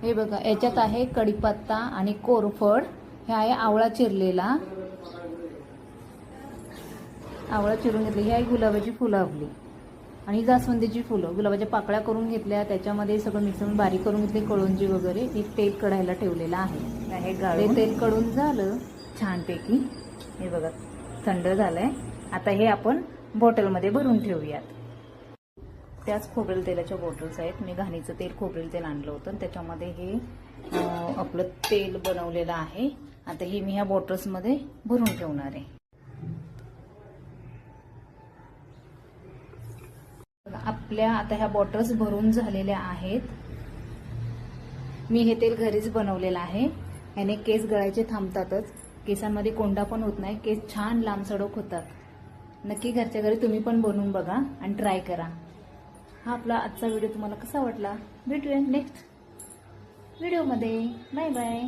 हे बघा, याच्यात आहे कढीपत्ता आणि कोरफड, हे आहे आवळा चिरलेला, आवळा चिरून घेतली, ही आहे गुलाबाची फुलं आपली आणि जास्वंदीची फुलं, गुलाबाच्या पाकळ्या करून घेतल्या, त्याच्यामध्ये सगळं मिक्सरून बारीक करून घेतली, कळोंजी वगैरे, एक तेल कढायला ठेवलेलं आहे. ते तेल कढून झालं छानपैकी, हे बघा थंड झालंय. आता हे आपण बॉटलमध्ये भरून ठेवूयात. त्याच खोबरेल तेलाच्या बॉटल्स आहेत. मी घाणीचं तेल खोबरेल तेल आणलं होतं, त्याच्यामध्ये हे आपलं तेल बनवलेलं आहे. आता हे मी ह्या बॉटल्समध्ये भरून ठेवणार आहे. आपल्या आता ह्या बॉटल्स भरून झालेल्या आहेत. मी हे तेल घरीच बनवलेलं आहे. याने केस गळायचे थांबतातच, केसांमध्ये कोंडा पण होत नाही, केस छान लांबसडक होतात. नक्की घरच्या घरी तुम्ही पण बनवून बघा आणि ट्राय करा. हा आपला आजचा व्हिडिओ तुम्हाला कसा वाटला? भेटूया नेक्स्ट व्हिडिओमध्ये. Bye bye.